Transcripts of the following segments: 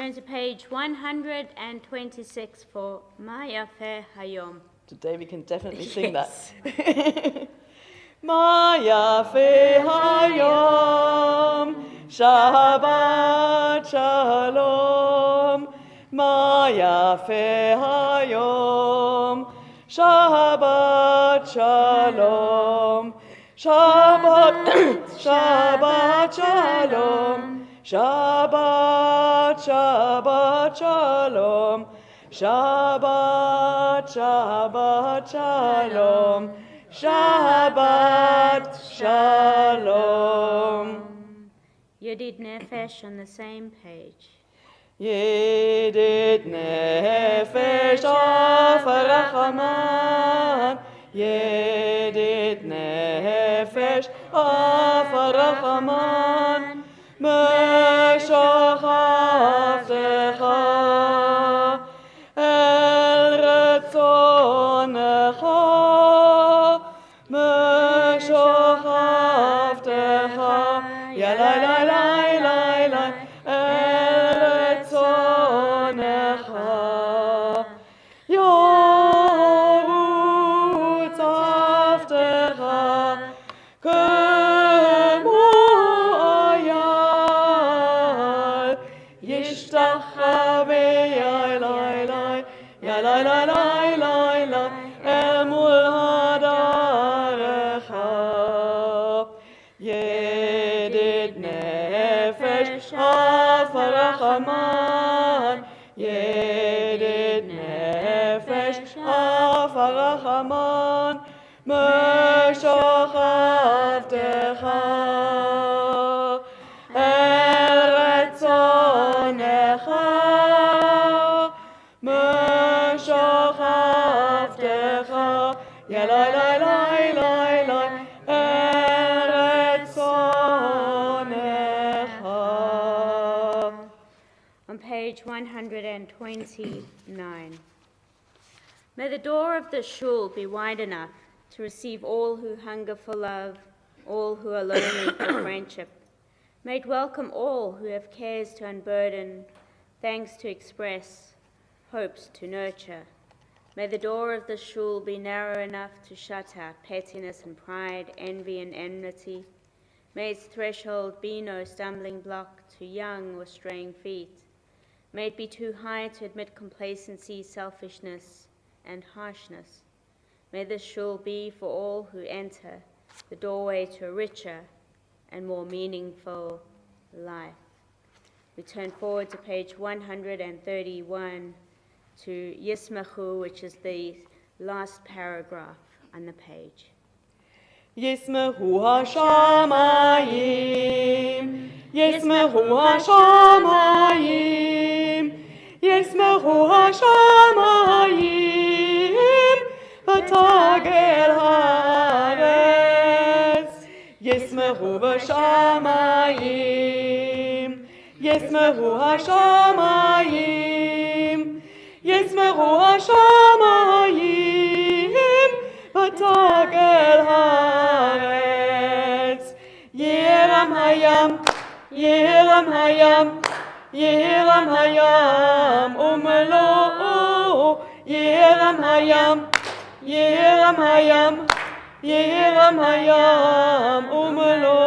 Turn to page 126 for Ma Yafeh Hayom. Today we can definitely sing that. Ma Yafeh Hayom, Shabbat Shalom. Ma Yafeh Hayom, Shabbat Shalom. Shabbat, Shabbat Shalom. Shabbat, Shabbat Shalom. Shabbat, Shabbat Shalom. Shabbat Shalom. Yedid Nefesh on the same page. Yedid Nefesh of Rachaman. Yedid Nefesh of Rachaman. Meshochaftecha el retzonecha. Meshochaftecha yalai lai lai lai lai el retzonecha. Yorutz aftecha kemo ayal yishtachave yalai lai yalai lai lai lai lai emul hadarecha. Yedid nefesh af rachaman. Yedid nefesh af rachaman. Meshochaftecha el retzonecha. Meshochaftecha yalai lai lai lai lai el retzonecha. On page 129. May the door of the shul be wide enough to receive all who hunger for love, all who are lonely for friendship. May it welcome all who have cares to unburden, thanks to express, hopes to nurture. May the door of the shul be narrow enough to shut out pettiness and pride, envy and enmity. May its threshold be no stumbling block to young or straying feet. May it be too high to admit complacency, selfishness, and harshness. May this shul be for all who enter the doorway to a richer and more meaningful life. We turn forward to page 131 to Yismachu, which is the last paragraph on the page. Yismachu hashamayim, Yismachu hashamayim, Yismachu hashamayim, v'tagel haaretz. Yismachu v'shamayim, Yismachu hashamayim, Yismachu hashamayim, v'tagel haaretz. Yeram hayam, Yeram hayam, Yeram hayam, umelo. Yeram hayam, Yeram hayam, Yeram hayam, umelo.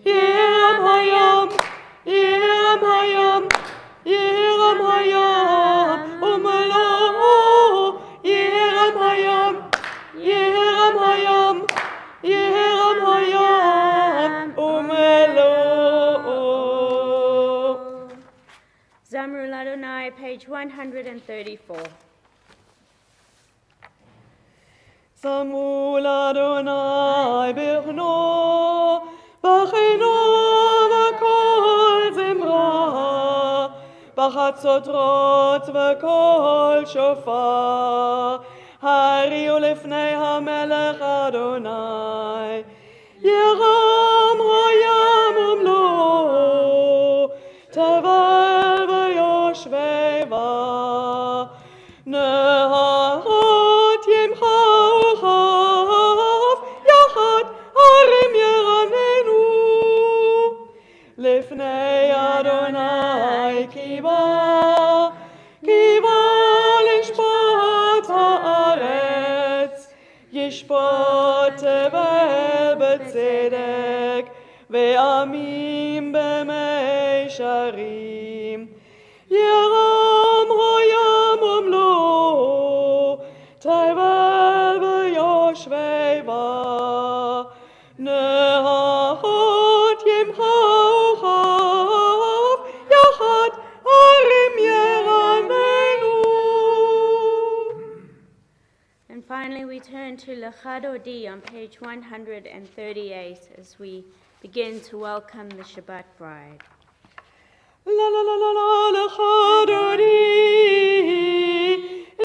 Yeram hayam, Yeram hayam, Yeram hayam, umelo. Yeram hayam, Yeram hayam, Yeram hayam, umelo. Zamrul Adonai, page 134. Zamrul Adonai birno, bachino v'kol zimra, b'chatzotrot v'kol shofar, hariu lifnei hamelech Adonai, yeram hayam umlo, tevel v'yoshveva, neharot yimchau chav, yachad harim yeranenu, lifnei Adonai ki כי בא לשפוט הארץ, ישפוט תבל בצדק, ועמים במישרים. ירם הים ומלואו, תבל ויושבי בה, נהרות ימחו חוף, יחד ערים ירננו. And finally, we turn to Lechad Odi on page 138 as we begin to welcome the Shabbat bride. La la la la la Lechad Odi,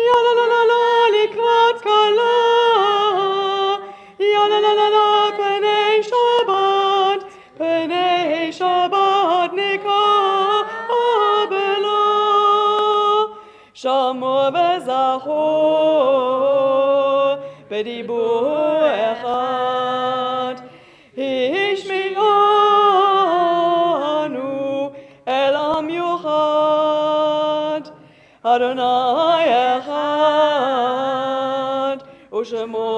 ya la la la la likrat kala, ya la la la la penei Shabbat nikabela, shamu v'zachu b'dibur echad, ishmi'anu el am yuchad, Adonai echad, u'shemo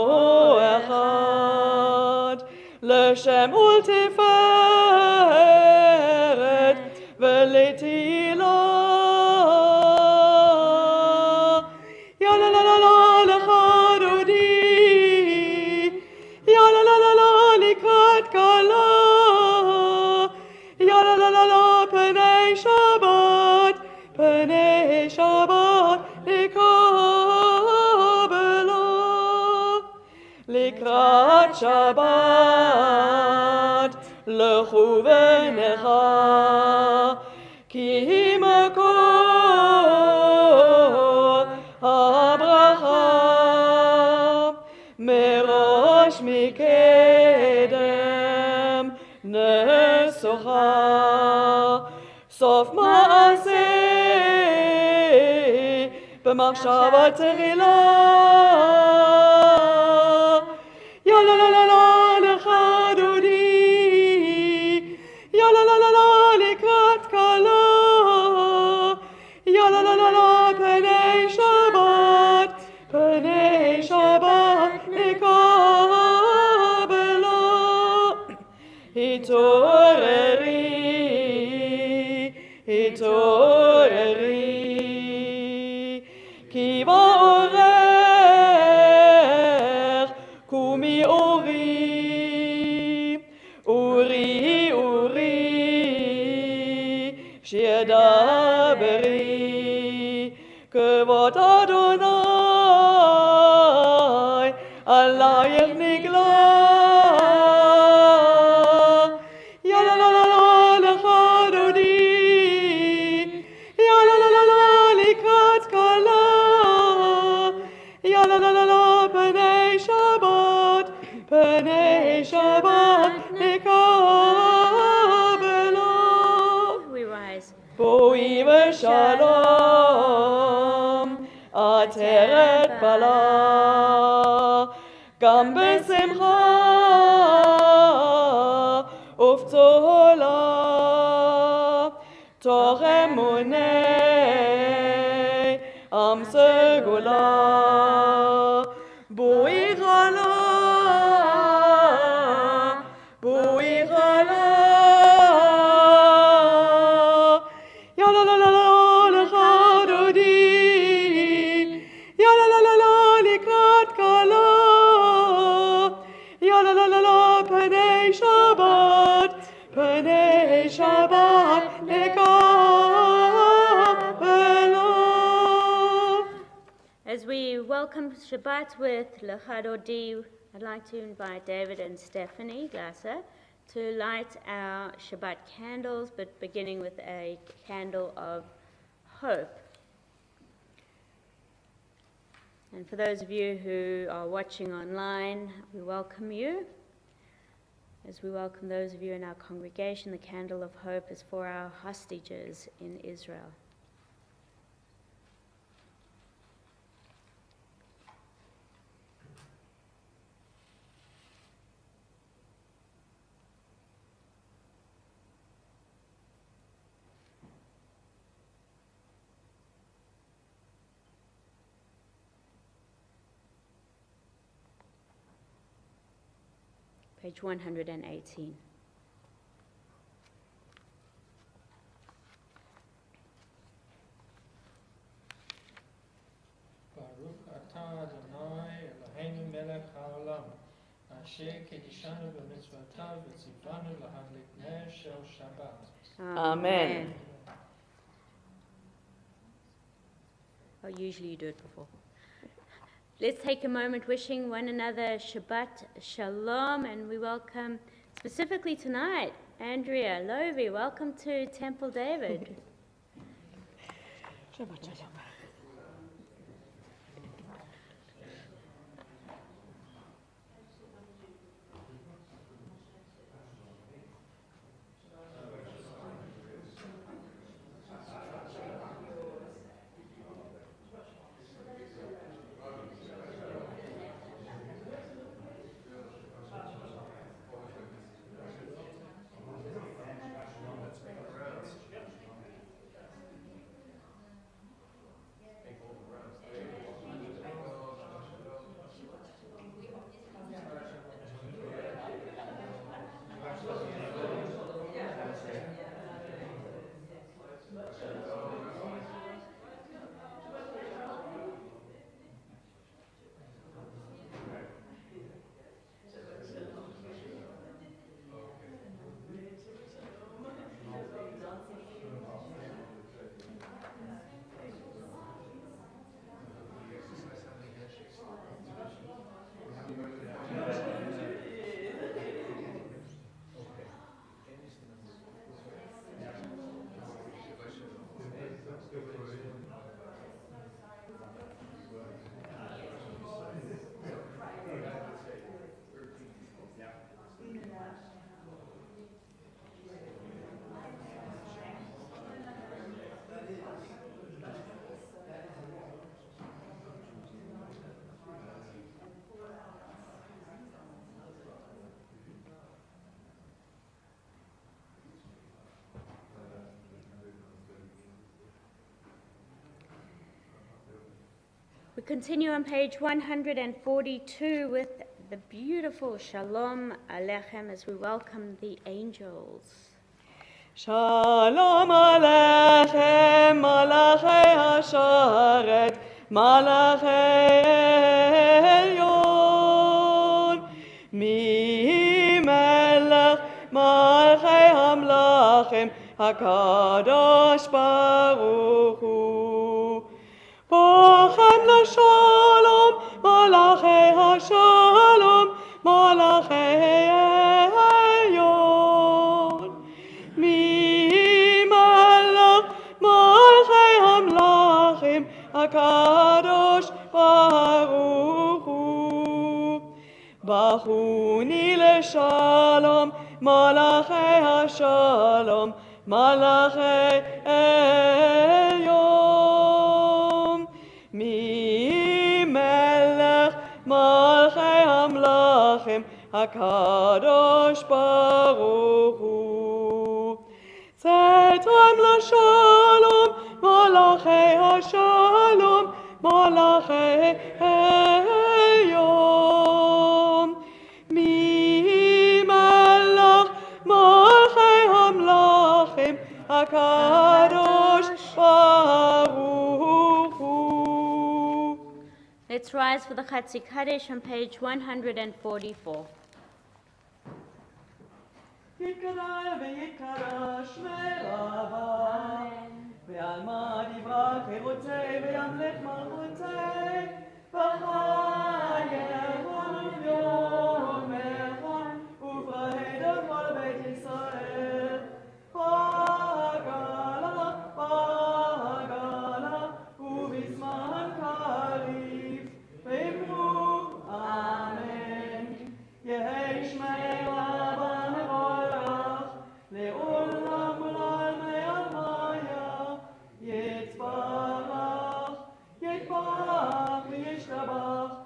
echad, l'shem ultiferet v'letila. Ya la la la la Lechad Odi, ya la la la la likrat kala, ya la la la la penei Shabbat nikabela, likrat Shabbat lechu v'necha, ki makor habracha, merosh mikedem nesocha, sof ma'aseh b'machshava tehila. Ya la la la la Lechad Odi, ya la la la la likrat kala, ya la la la la penei Shabbat nikabela. Hitoreri, ki ba'orer kumi uri, שידברי כבוד אדוני עלייך נגלה. יא לה לה לה לה Lechad Odi, יא לה לה לה לה לקראת כלה, יא לה לה לה לה פני שבת נקבלה. We rise. בואי ושלום, עטרת בלה, גם בשמחה ובצהלה, תוך אמוני עם סגולה. בואי חלה, בואי חלה, יא לה לה לה לה Lechad Odi, יא לה לה לה לה לקראת כלה, יא לה לה לה לה פני שבת נקבלה. As we welcome Shabbat with Lechad Odi, I'd like to invite David and Stephanie Glasser to light our Shabbat candles, but beginning with a candle of hope. And for those of you who are watching online, we welcome you. As we welcome those of you in our congregation, the candle of hope is for our hostages in Israel. page 118. Baruch atah Adonai Eloheinu melech haolam, asher kedishanu b'mitzvotav v'tzivanu lahadlik ner shel Shabbat. Amen. Oh, usually you do it before. Let's take a moment wishing one another Shabbat Shalom, and we welcome specifically tonight Andrea Lovey. Welcome to Temple David. Shabbat shalom. We continue on page 142 with the beautiful Shalom Aleichem as we welcome the angels. Shalom Aleichem, Malachei Hasharet, Malachei Elyon, Mi Melech, Malachei Hamlachim, HaKadosh Baruch Hu. Bochem LaShalom, Malachei HaShalom, Malachei Elyon. Mi Melech, Malachei Hamlachim, HaKadosh Baruch Hu. Bachuni LeShalom, Malachei HaShalom, Malachei Elyon. Mi Melech, Malachei Hamlachim, HaKadosh Baruch Hu. Tzedrem LaShalom, Malachei HaShalom, Malachei Elyon. Mi Melech, Malachei Hamlachim, HaKadosh Baruch Hu. Let's rise for the Chatzi Kaddish on page 144. יתקרא ויתקרא שמי רבה, ועלמא דברה חירותי וימלך מלכותי, וחייך וביומך, ובראי כל בית ישראל. פגלה, פגלה, ובזמן קריב, ואמרו אמן. יהי שמי רבה מבורך, לעולם ולעלמי עלמיה, יתברך, יתברך וישתבח.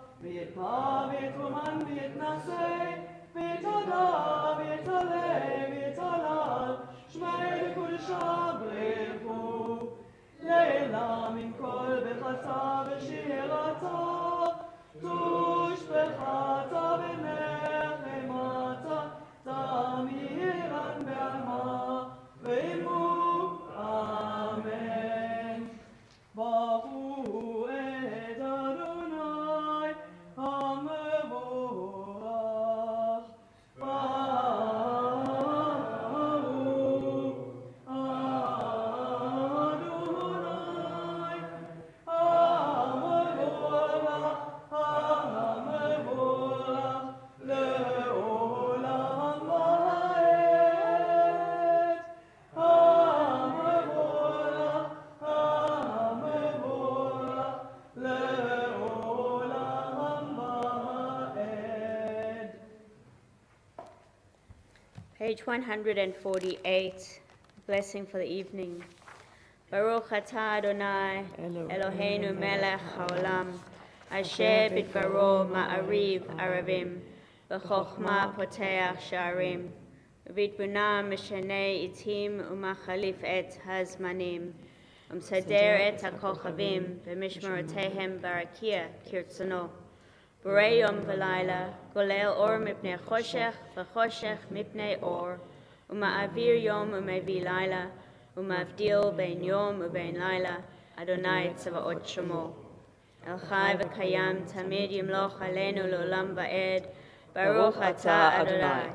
Page 148, blessing for the evening. Baruch atah Adonai, Eloheinu melech haolam, asher bidbaro ma'ariv arabim, v'chokhmah poteach sha'arim, v'bitbuna mishanei itim umachalif et hazmanim, umsader et hakochavim, v'mishmarotehem barakia kirtzono. Borei yom v'layla, golel or mipnei choshech, v'choshech mipnei or, uma'avir yom umevi layla, umavdil bein yom ubein layla, Adonai tzavaot shemo. El chai v'kayam tamid yimloch aleinu l'olam va'ed, Baruch atah Adonai,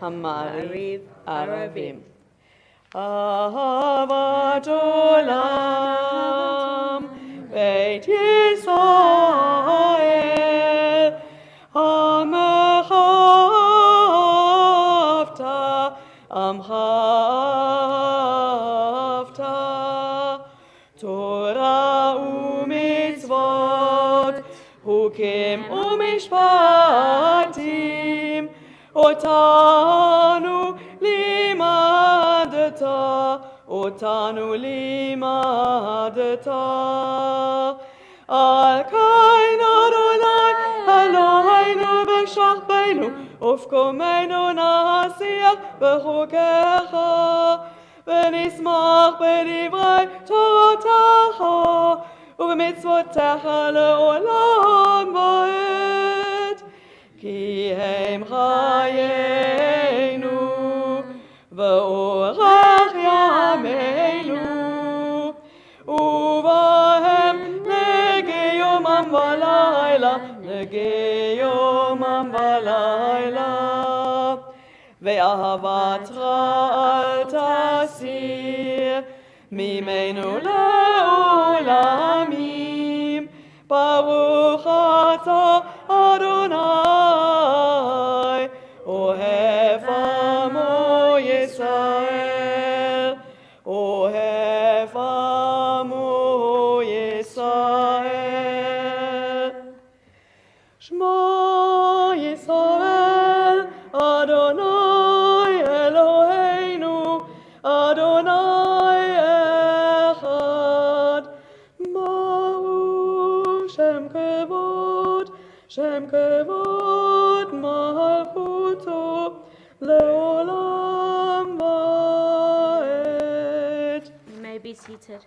Hamariv Arabim. Ahavat olam, Beit Yisrael, Amchavta, Torah u'mitzvot, Hukim u'mishpatim, Otanu limadta, Al kain Adonai, Eloheinu b'shachbeinu, ufkomeinu nasiach b'chukecha, v'nismach b'divrei Toratacha, ובמצוותיך לעולם ועד, כי הם חיינו ואורך ימינו, ובהם לגיומם ולילה, לגיומם ולילה. ואהבת רע אל תסיר ממנו לעולמים, ברוך אתה אדוני, אוהב עמו ישראל, אוהב עמו ישראל. שמע ישראל, אדוני אלוהינו, אדוני Shem kevod malchuto leolam vaed. You may be seated.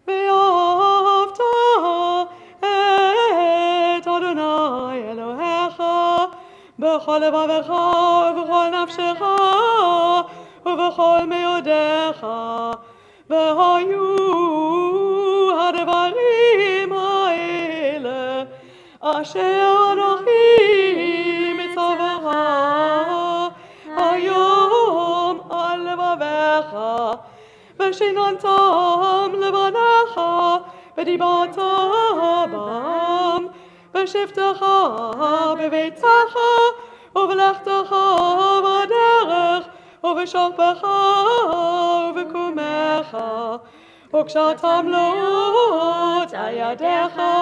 Ve'ahavta et Adonai Elohecha b'chol levavecha u'b'chol nafshecha u'b'chol meodecha v'hayu ha'devarim ha'ele asher anochi mitzavach hayom al levavecha v'shinantam levanecha v'dibata bam v'shivtecha b'veitzecha uv'lechtecha b'derech uv'shachbecha uv'kumecha ukshatam lot al yadecha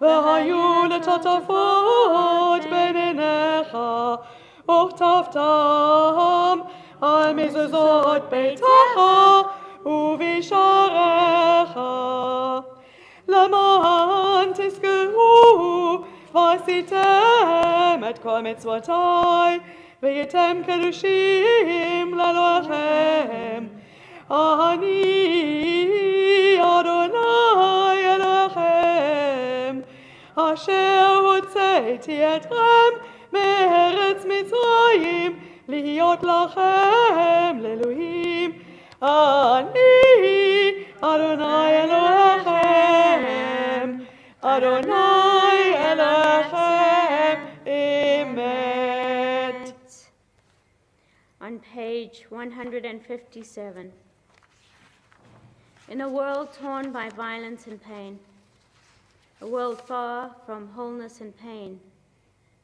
והיו לטוטפות בין עיניך, וכתבתם על מזוזות ביתך ובשעריך, למען תזכרו ועשיתם את כל מצוותיי, והייתם קדושים לאלוהיכם. אני אדוני אלוהיכם, אשר הוצאתי אתכם מארץ מצרים, להיות לכם לאלוהים. אני אדוני אלוהיכם, אדוני אלוהיכם אמת. On page 157. In a world torn by violence and pain, a world far from wholeness and pain,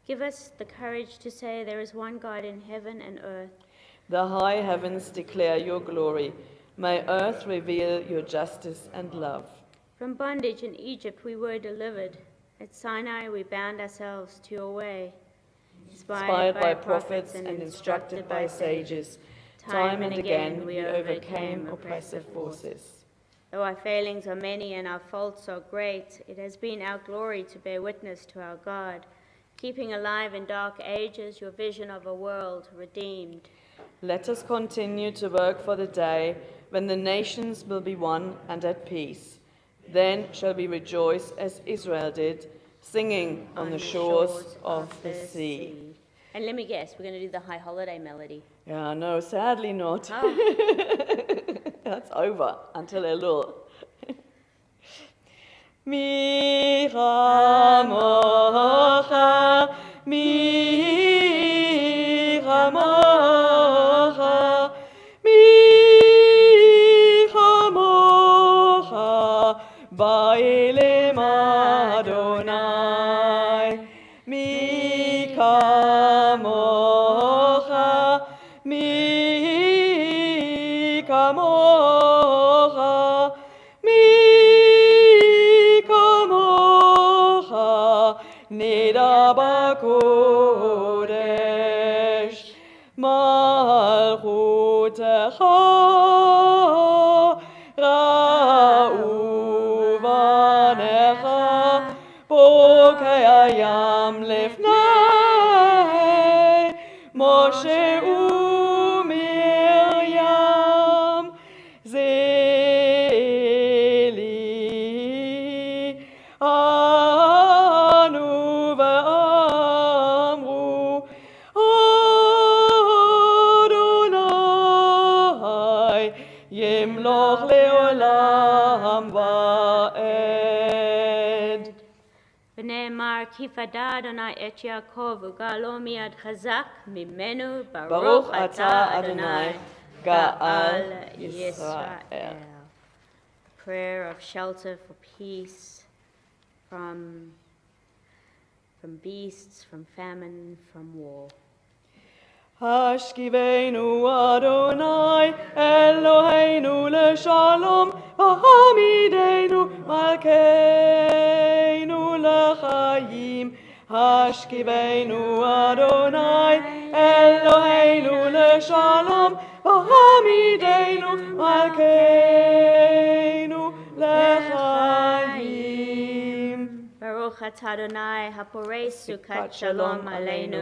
give us the courage to say there is one God in heaven and earth. The high heavens declare your glory. May earth reveal your justice and love. From bondage in Egypt we were delivered. At Sinai we bound ourselves to your way. inspired by prophets and instructed by sages, time and again we overcame oppressive forces. Though our failings are many and our faults are great, it has been our glory to bear witness to our God, keeping alive in dark ages your vision of a world redeemed. Let us continue to work for the day when the nations will be one and at peace. Then shall we rejoice as Israel did, singing on the shores of the sea. And let me guess, we're going to do the high holiday melody. Yeah, no, sadly not. Oh. That's over until Elul. Mi chamocha, mi chamocha, mi chamocha, ba'elim Adonai. Mi kamocha, mi kamocha, mi kamocha, nida b'kodesh, malchutecha ra'u vanecha, bokei hayam lefnei Moshe u'Miriam zeli anu ve'amru Adonai yimloch le'olam va'ed. ונאמר כי פדה אדוני את יעקב וגאלו מיד חזק ממנו ברוך אתה אדוני גאל ישראל. Prayer of shelter for peace from beasts, from famine, from war. השכיבנו אדוני אלוהינו לשלום והעמידנו מלכנו לחיים. השכיבנו אדוני אלוהינו לשלום והעמידנו מלכנו לחיים. ברוך אתה אדוני הפורש סוכת שלום עלינו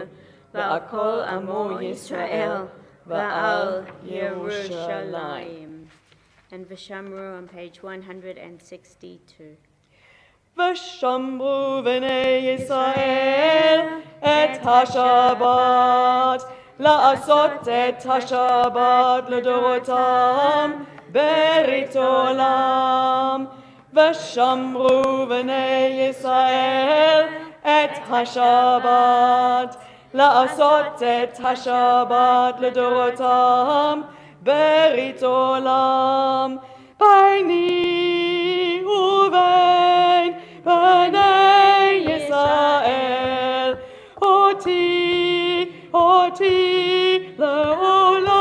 ועל כל עמו ישראל ועל ירושלים. And Vishamru on page 162. ושמרו בני ישראל את השבת, לעשות את השבת לדורותם ברית עולם. ושמרו בני ישראל את השבת, לעשות את השבת לדורותם ברית עולם. ביני ובין בני ישראל אותי לעולם.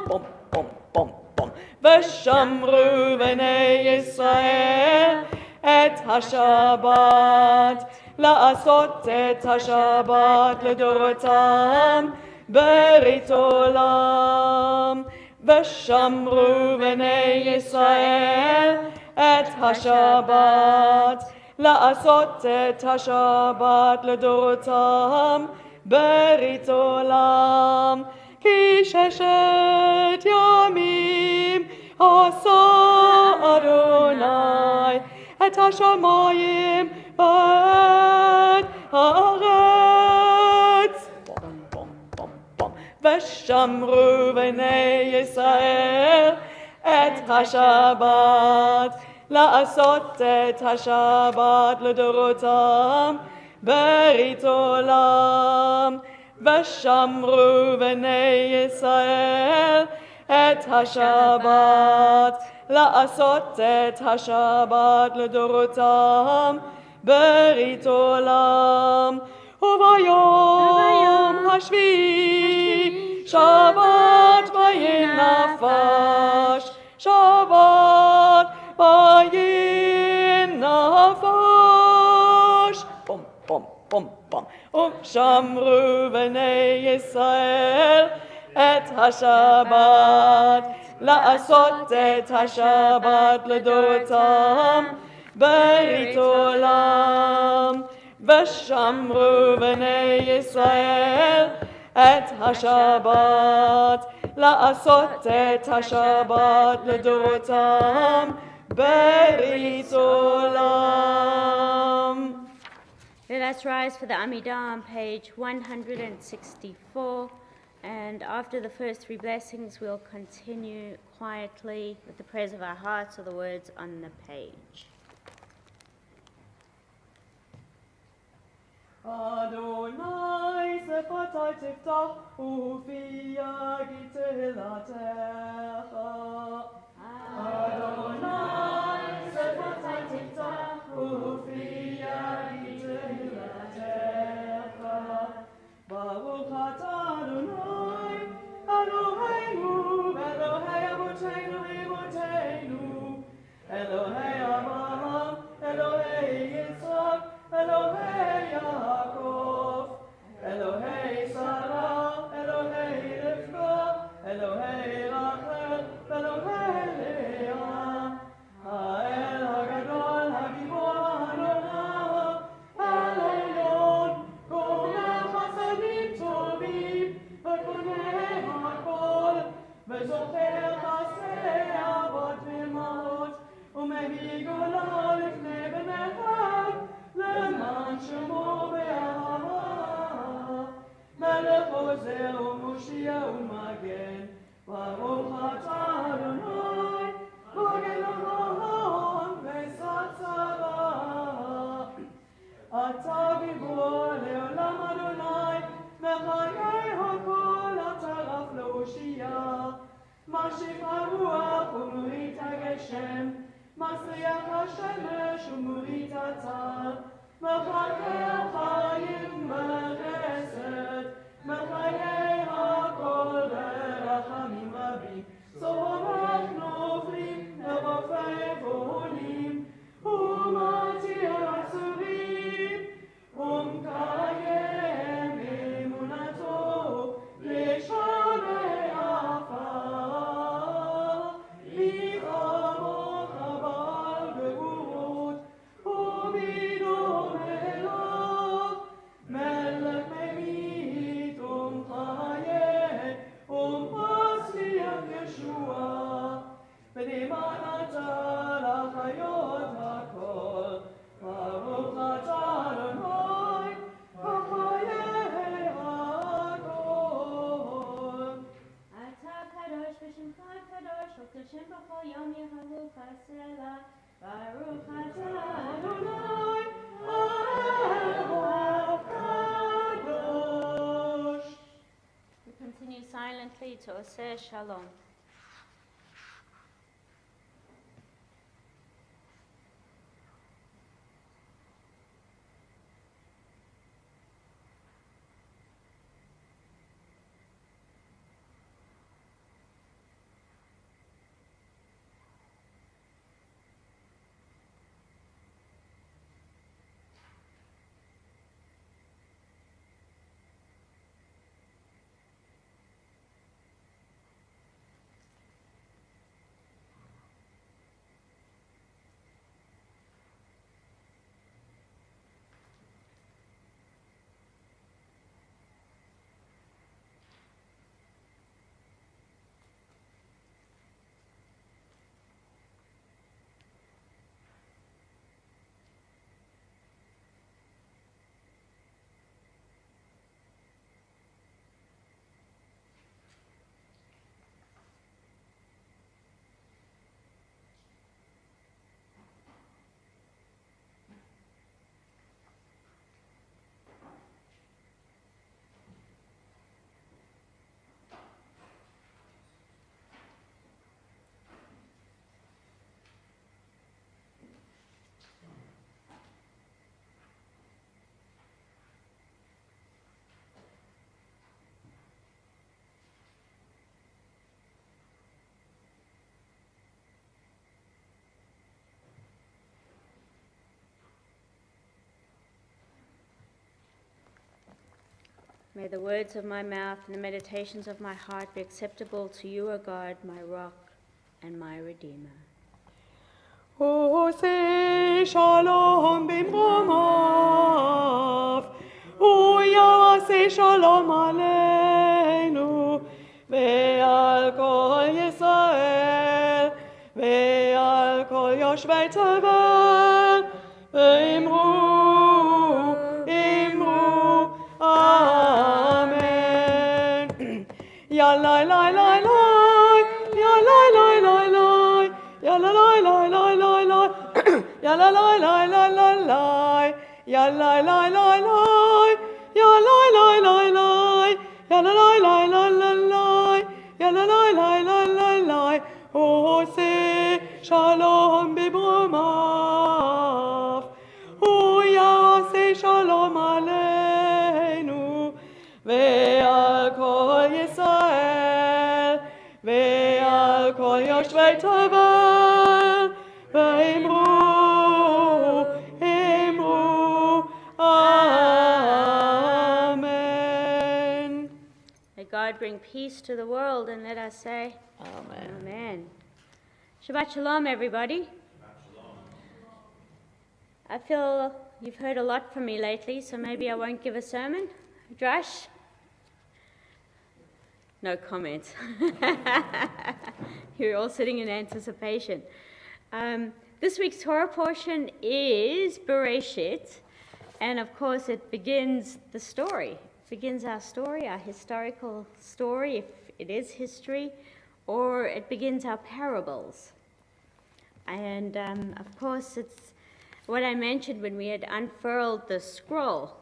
בום בום בום בום. ושמרו בני ישראל את השבת, לעשות את השבת לדורותם ברית עולם. ושמרו בני ישראל את השבת, לעשות את השבת לדורותם ברית עולם. כי ששת ימים עשה אדוני את השמיים ואת הארץ. ושמרו בני ישראל את השבת, לעשות את השבת לדורותם ברית עולם. ושמרו בני ישראל את השבת, לעשות את השבת לדורותם ברית עולם. וביום השביעי שבת וינפש, שבת וינפש. בום בום בום בום. שמרו בני ישראל את השבת, לעשות את השבת לדורותם ברית עולם. ושמרו בני ישראל את השבת, לעשות את השבת לדורותם ברית עולם. Let us rise for the Amidah on page 164, and after the first three blessings we'll continue quietly with the prayers of our hearts or the words on the page. Adonai sefatai tiftach ufi yagi tehillatech. Adonai sefatai tiftach ufi yagi tehillatech. Baruch atah Adonai Eloheinu Elohei Avotenu Imotenu Elohei Avraham Elohei Yitzchak Elohei Yaakov, Elohei Sarah, Elohei Rivka, Elohei Rachel, Elohei Leah, Ha'el Hagadol, Hagibor, Hanonah, El Elyon, Koneh Chasadim Tovim, V'koneh Hakol, V'zocher Chasdei Avot V'imot, U'mehi Gola Lifnei B'neihem, למען שמו באהבה, מלך עוזר ומושיע ומגן, ברוך אתה אדוני, מגן אברהם ושא צבא. אתה גיבור לעולם אדוני, מחיי הכל אתה רב להושיע, משיב הרוח ומוריד הגשם, מסריח השמש ומוריד הצל, מחכה חיים בחסד, מחיי הכל ברחמים רבים, צורח נופלים ורופף עולים, ומתיר אסורים, ומקיים אמונתו לשומרי עפר, מלחמות אבל גבורות, ומדום אליו, מלך ממית ומחיה, ומצליח ישועה, ונאמן אתה לחיות הכל, ברוך אתה אדוני, בחיי הכל. אתה קדוש ושמך קדוש, וקדושים בכל יום יהוו חסלה, ברוך אתה אדוני, האלוה הקדוש. We continue silently to Oseh Shalom. May the words of my mouth and the meditations of my heart be acceptable to you, O God, my rock and my redeemer. עושה שלום במרומיו, הוא יעשה שלום עלינו, ועל כל ישראל, ועל כל יושבי תבל, ואמרו, אמרו, אמן. יאללה, לי, לי, לי, יאללה, לי, לי, לי, yalla la la la la la yalla la la la la la yalla la la la yalla la la la yalla la la la la la yalla la la la la la ose shalom bibromav hu yase shalom aleinu ve'al kol Yisrael ve'al kol yoshvei tevel ve'imru amen. May God bring peace to the world, and let us say, Amen. Amen. Shabbat Shalom, everybody. I feel you've heard a lot from me lately, so maybe I won't give a sermon. Josh? No comment. You're all sitting in anticipation. This week's Torah portion is Bereshit, and of course it begins the story. It begins our story, our historical story, if it is history, or it begins our parables. And of course it's what I mentioned when we had unfurled the scroll,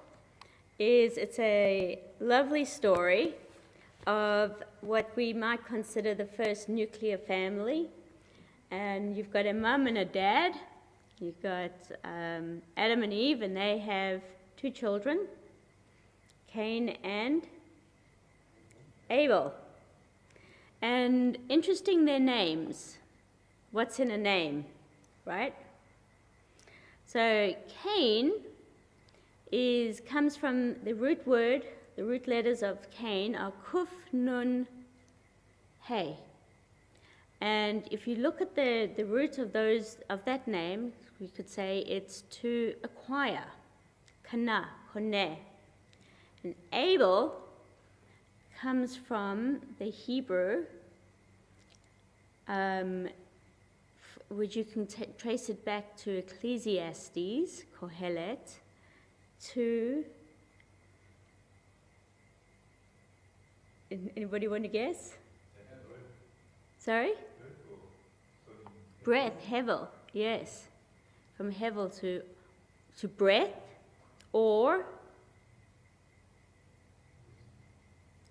is it's a lovely story of what we might consider the first nuclear family. And you've got a mum and a dad. You've got Adam and Eve, and they have 2 children, Cain and Abel. And interesting, their names. What's in a name, right? So Cain comes from the root word. The root letters of Cain are Kuf, Nun, Hey. And if you look at the root of that name, we could say it's to acquire, kana, koneh. And Abel comes from the Hebrew, which you can trace it back to Ecclesiastes, Kohelet, to... Anybody want to guess? Sorry? Breath, hevel, yes. From hevel to breath, or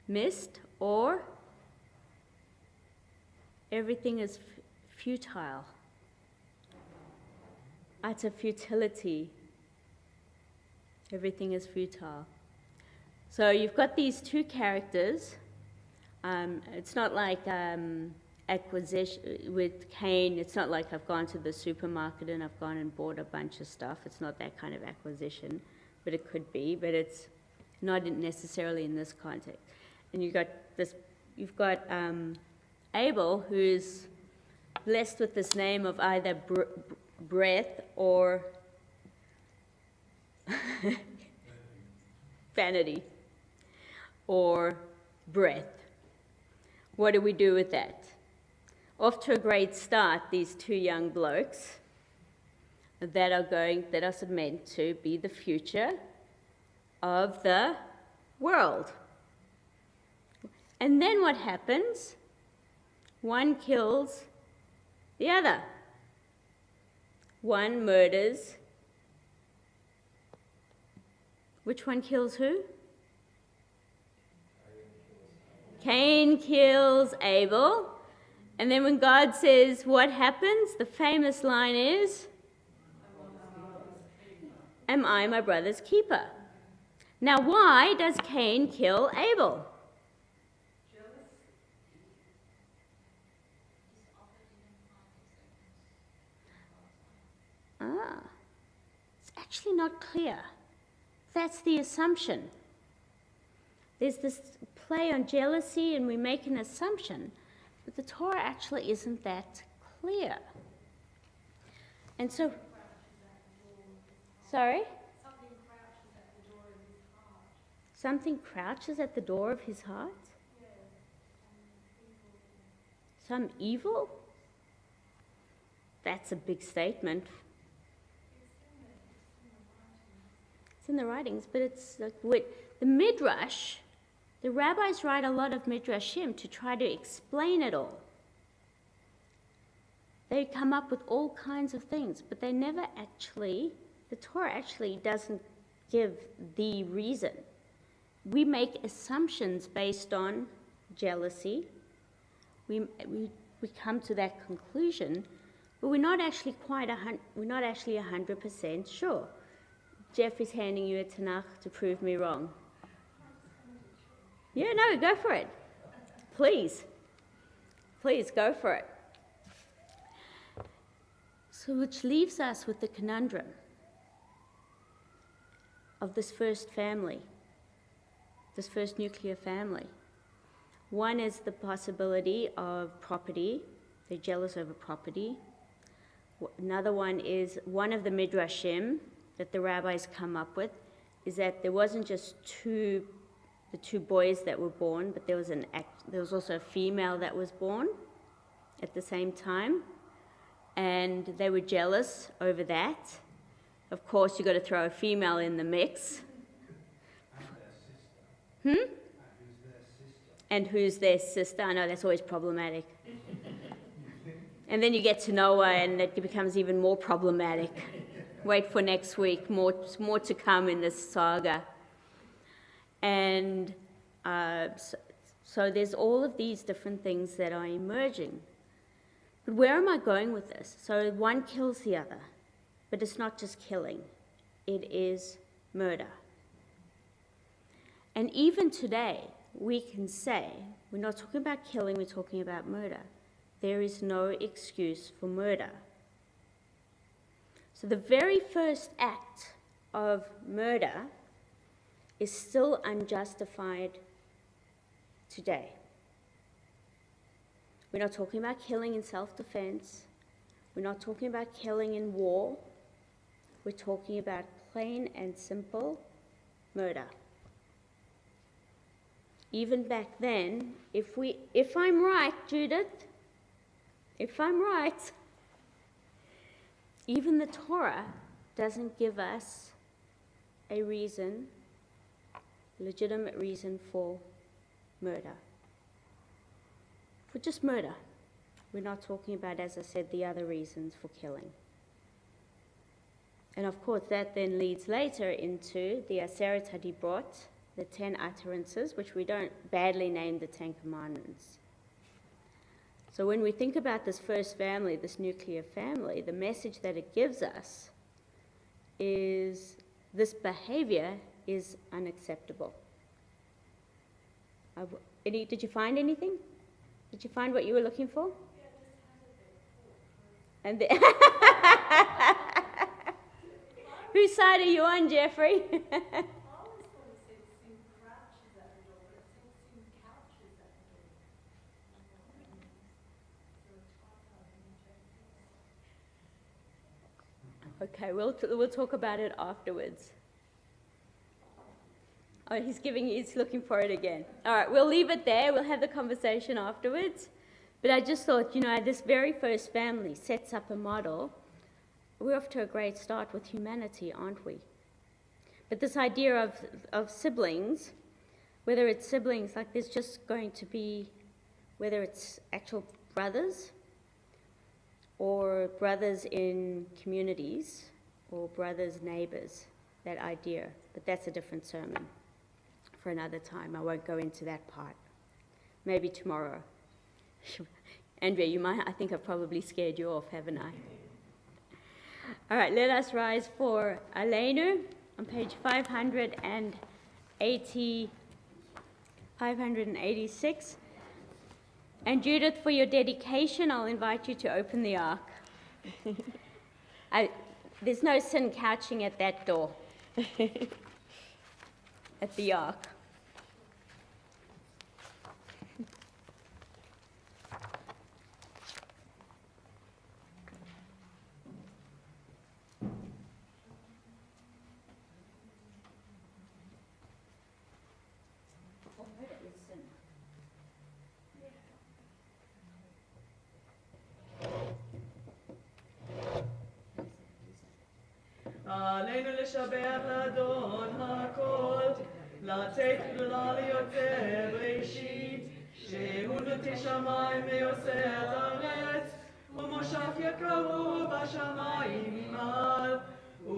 mist, or everything is futile. Utter futility. Everything is futile. So you've got these 2 characters. It's not like acquisition with Cain. It's not like I've gone to the supermarket and I've gone and bought a bunch of stuff. It's not that kind of acquisition, but it could be. But it's not necessarily in this context. And you've got Abel, who's blessed with this name of either breath or vanity, or breath. What do we do with that? Off to a great start, these 2 young blokes that are meant to be the future of the world. And then what happens? One kills the other. One murders. Which one kills who? Cain kills Abel. And then when God says what happens, the famous line is, "Am I my brother's keeper?" Now, why does Cain kill Abel? It's actually not clear. That's the assumption. there's this play on jealousy and we make an assumption, but the Torah actually isn't that clear. And so, sorry? Something crouches at the door of his heart? Some evil? That's a big statement. It's in the writings, but it's like the Midrash, the rabbis write a lot of Midrashim to try to explain it all. They come up with all kinds of things, but they never actually, the Torah actually doesn't give the reason. We make assumptions based on jealousy. We come to that conclusion, but we're not actually 100% sure. Jeff is handing you a Tanakh to prove me wrong. Yeah, no, go for it. Please. Please, go for it. So which leaves us with the conundrum of this first family, this first nuclear family. One is the possibility of property. They're jealous over property. Another one is one of the midrashim that the rabbis come up with is that there wasn't just the two boys that were born, but there was also a female that was born at the same time, and they were jealous over that. Of course, you've got to throw a female in the mix. And who's their sister? I know that's always problematic. And then you get to Noah, and it becomes even more problematic. Wait for next week, more to come in this saga. And so there's all of these different things that are emerging. But where am I going with this? So one kills the other, but it's not just killing. It is murder. And even today, we can say, we're not talking about killing, we're talking about murder. There is no excuse for murder. So the very first act of murder is still unjustified today. We're not talking about killing in self-defense. We're not talking about killing in war. We're talking about plain and simple murder. Even back then, if I'm right, Judith, if I'm right, even the Torah doesn't give us a reason, legitimate reason for murder. For just murder. We're not talking about, as I said, the other reasons for killing. And of course, that then leads later into the Aseret HaDibrot, the 10 utterances, which we don't badly name the 10 commandments. So when we think about this first family, this nuclear family, the message that it gives us is this behavior is unacceptable. Did you find anything? Did you find what you were looking for? And whose side are you on, Jeffrey? Okay, we'll talk about it afterwards. Oh, he's looking for it again. All right, we'll leave it there. We'll have the conversation afterwards. But I just thought, this very first family sets up a model. We're off to a great start with humanity, aren't we? But this idea of siblings, whether it's siblings, like there's just going to be, whether it's actual brothers, or brothers in communities, or brothers, neighbors, that idea. But that's a different sermon for another time. I won't go into that part. Maybe tomorrow. Andrea, I think I've probably scared you off, haven't I? All right, let us rise for Aleinu on page 586. And Judith, for your dedication, I'll invite you to open the ark. There's no sin couching at that door, at the ark. עלינו לשבח לאדון הכל, לתת גדולה ליוצא בראשית, שהוא נוטה שמיים ויוצא את הארץ, ומושב יקרו בשמיים ממעל,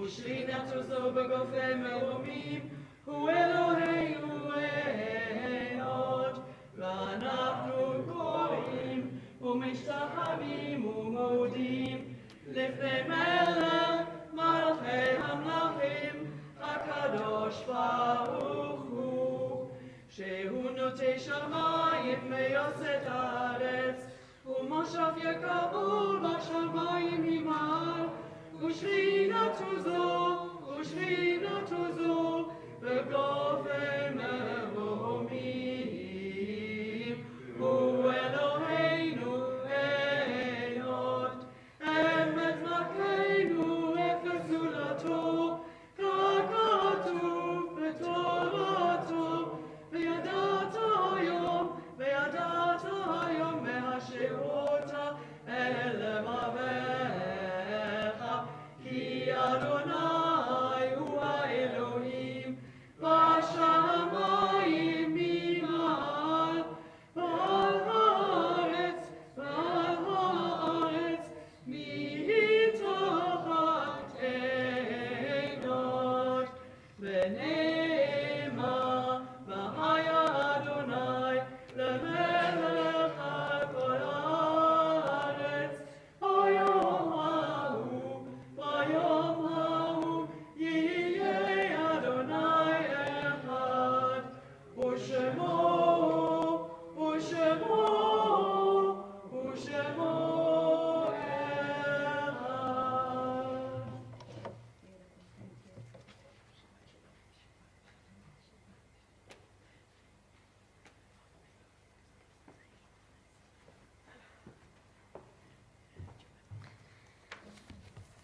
ושכינת עוזו בגופי מרומים, הוא אלוהינו אין עוד, ואנחנו קוראים ומשתחווים ומודים לפני מלך מלכי המלכים הקדוש ברוך הוא, שהוא נוטה שמיים ויוצא את הארץ, ומושב יקרו בשמיים ממעל, ושכינת עוזו בגופי מרומים, הוא אלוהינו אין עוד, אמת מלכנו אפס זולתו, ככתוב בתורתו, וידעת היום מהשרות אל לבביך, כי אדוני הוא האלוהים בשמיים ממעל, ועל הארץ מתחת אין עוד. ונאמר והיה אדוני למלך על כל הארץ, ביום ההוא יהיה אדוני אחד, ושמו אחד.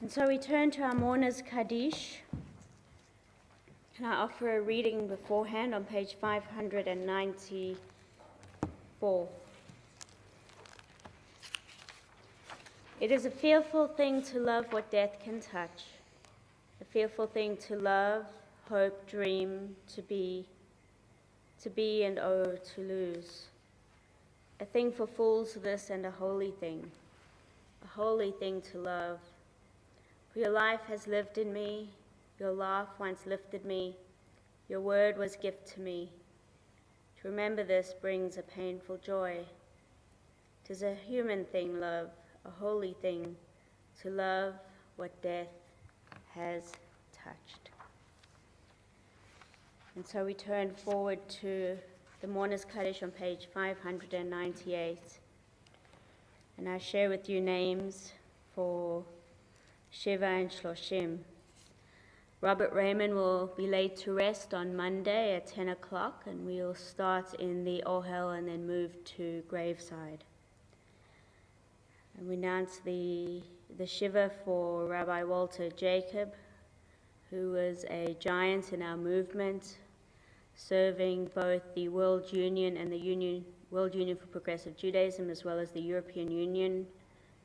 And so we turn to our mourner's Kaddish. Can I offer a reading beforehand on page 594? It is a fearful thing to love what death can touch, a fearful thing to love, hope, dream, to be and oh, to lose. A thing for fools this and a holy thing to love. For your life has lived in me, your laugh once lifted me, your word was gift to me. To remember this brings a painful joy. 'Tis a human thing, love, a holy thing, to love what death has touched. And so we turn forward to the Mourner's Kaddish on page 598. And I share with you names for Shiva and Shloshim. Robert Raymond will be laid to rest on Monday at 10 o'clock, and we'll start in the Ohel and then move to graveside. And we announce the Shiva for Rabbi Walter Jacob, who was a giant in our movement, serving both the World Union and the World Union for Progressive Judaism, as well as the European Union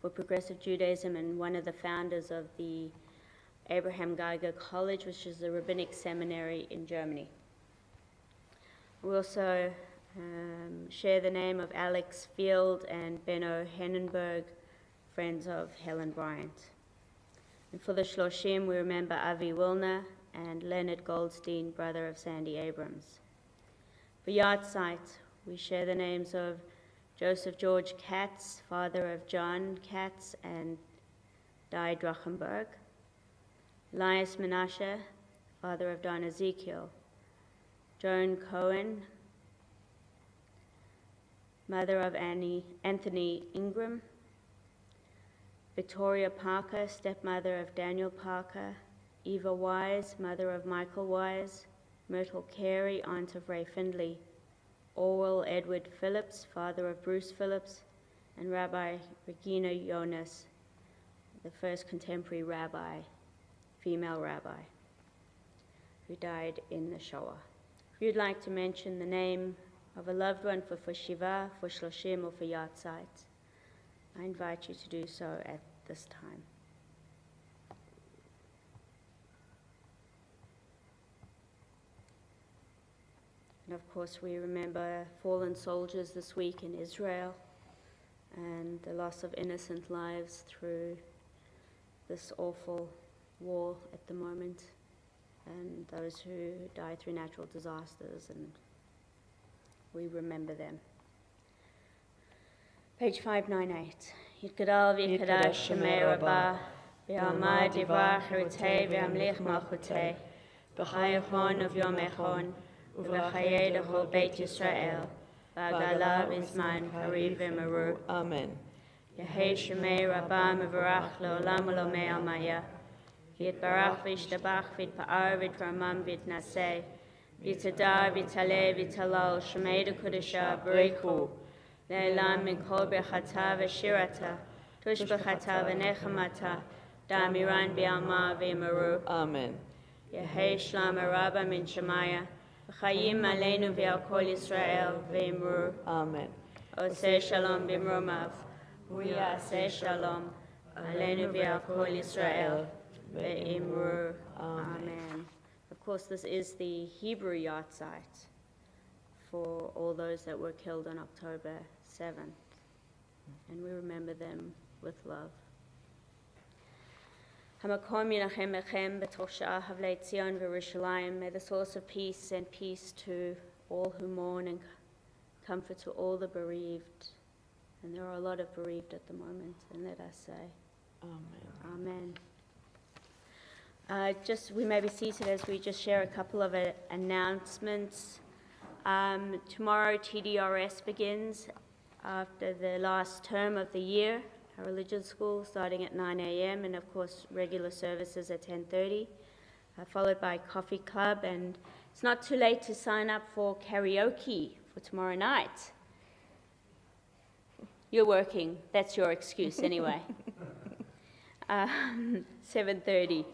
for Progressive Judaism, and one of the founders of the Abraham Geiger College, which is a rabbinic seminary in Germany. We also share the name of Alex Field and Benno Hennenberg, friends of Helen Bryant. And for the Shloshim, we remember Avi Wilner and Leonard Goldstein, brother of Sandy Abrams. For Yahrzeit, we share the names of Joseph George Katz, father of John Katz and Di Drachenberg, Elias Menashe, father of Don Ezekiel, Joan Cohen, mother of Anthony Ingram, Victoria Parker, stepmother of Daniel Parker, Eva Wise, mother of Michael Wise, Myrtle Carey, aunt of Ray Findlay, Orwell Edward Phillips, father of Bruce Phillips, and Rabbi Regina Jonas, the first contemporary rabbi, female rabbi, who died in the Shoah. If you'd like to mention the name of a loved one for Shiva, for Shloshim, or for Yahrzeit, I invite you to do so at this time. And of course, we remember fallen soldiers this week in Israel and the loss of innocent lives through this awful war at the moment, and those who died through natural disasters, and we remember them. Page 598. Yitgadal v'yikadash shemei Rabbah, v'yamad divar chirutei v'yamlich malchutei, b'chayachon uvyom echon, uv'chayei l'chol Beit Yisrael, v'agala v'zman hariv v'meru. Amen. Yehei shemei Rabbah mevarach le'olam u'lomei almaya, v'yitbarach v'yishtabach v'yitpa'ar v'yitramam v'yitnaseh, v'yitadar v'yitaleh v'yitalal shemei d'kodesha b'reichu, Le'elam min kol bechata v'shirata, tush bechata v'nechamata, da'amiran bi'alma v'yimaru. Amen. Yehei shlam araba min shemaya, v'chayim aleinu v'al kol Yisrael v'yimru. Amen. Oseh shalom b'mromav, v'yaseh shalom, aleinu v'al kol Yisrael v'yimru. Amen. Of course, this is the Hebrew yard site for all those that were killed on October 7th, and we remember them with love. Hamakom yinachem echem b'toch sha'ah havlei Tzion v'Yerushalayim. May the source of peace send peace to all who mourn and comfort to all the bereaved. And there are a lot of bereaved at the moment, and let us say, Amen. We may be seated as we just share a couple of announcements. Tomorrow TDRS begins after the last term of the year, our religious school starting at 9 a.m. and of course regular services at 10:30, followed by coffee club, and it's not too late to sign up for karaoke for tomorrow night. You're working, that's your excuse anyway. 7:30.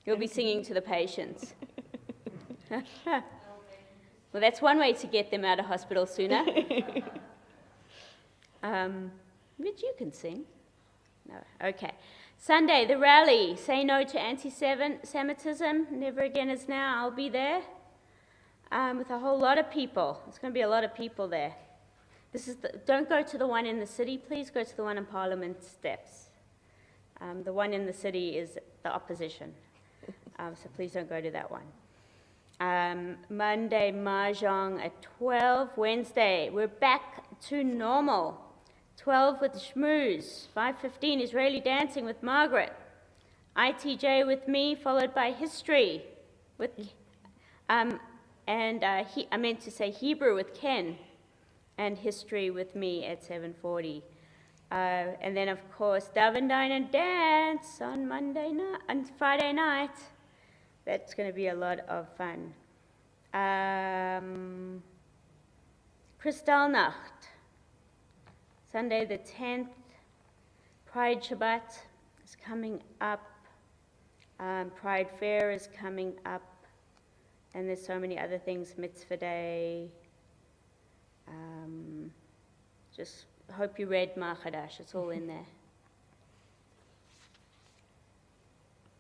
You'll be singing to the patients. Well, that's one way to get them out of hospital sooner. But you can sing. No, okay. Sunday, the rally. Say no to anti-Semitism. Never again is now. I'll be there with a whole lot of people. There's going to be a lot of people there. Don't go to the one in the city, please. Go to the one in Parliament Steps. The one in the city is the opposition. So please don't go to that one. Monday, Mahjong at 12. Wednesday, we're back to normal. 12 with Shmooze. 5:15, Israeli dancing with Margaret. ITJ with me, followed by history with, I meant to say Hebrew with Ken, and history with me at 7:40. And then, of course, Daven, Dine, and Dance on Friday night. That's going to be a lot of fun. Kristallnacht, Sunday the 10th. Pride Shabbat is coming up. Pride Fair is coming up. And there's so many other things. Mitzvah Day. Just hope you read Ma Chadash. It's all in there.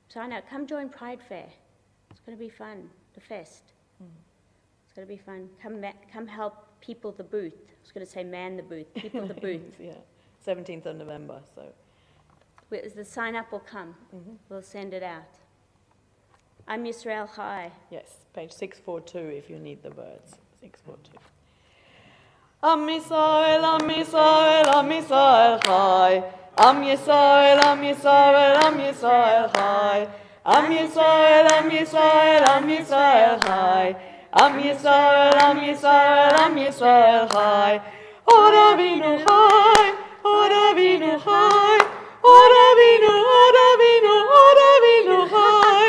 Sign up. Come join Pride Fair. It's going to be fun. The fest. It's going to be fun. Come help people the booth. I was going to say man the booth. People the booth. Yeah. 17th of November. So. The sign up will come. We'll send it out. I'm Yisrael Chai. Yes. Page 642 if you need the words. 642. Am Yisrael, Am Yisrael, Am Yisrael Chai. Am Yisrael, Am Yisrael, Am Yisrael Chai. Am Yisrael, Am Yisrael, Am Yisrael Chai. Am Yisrael, Am Yisrael, Am Yisrael Chai. Od Avinu Chai, Od Avinu Chai. Od Avinu, Od Avinu, Od Avinu Chai.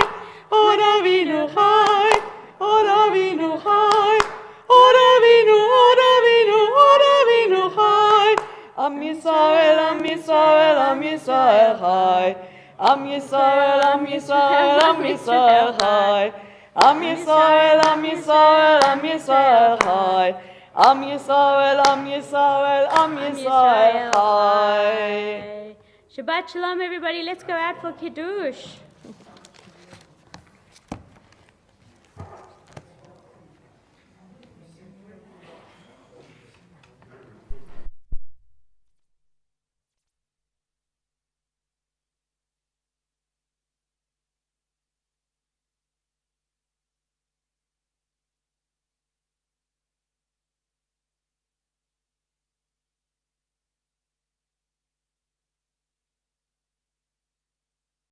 Od Avinu Chai, Od Avinu Chai. Od Avinu, Od Avinu, Od Avinu Chai. Am Yisrael, Am Yisrael, Am Yisrael Chai. Am Yisrael, Am Yisrael, Am Yisrael Chai. Am Yisrael, Am Yisrael, Am Yisrael Chai. Am Yisrael, Am Yisrael, Am Yisrael Chai. Shabbat Shalom, everybody. Let's go out for Kiddush.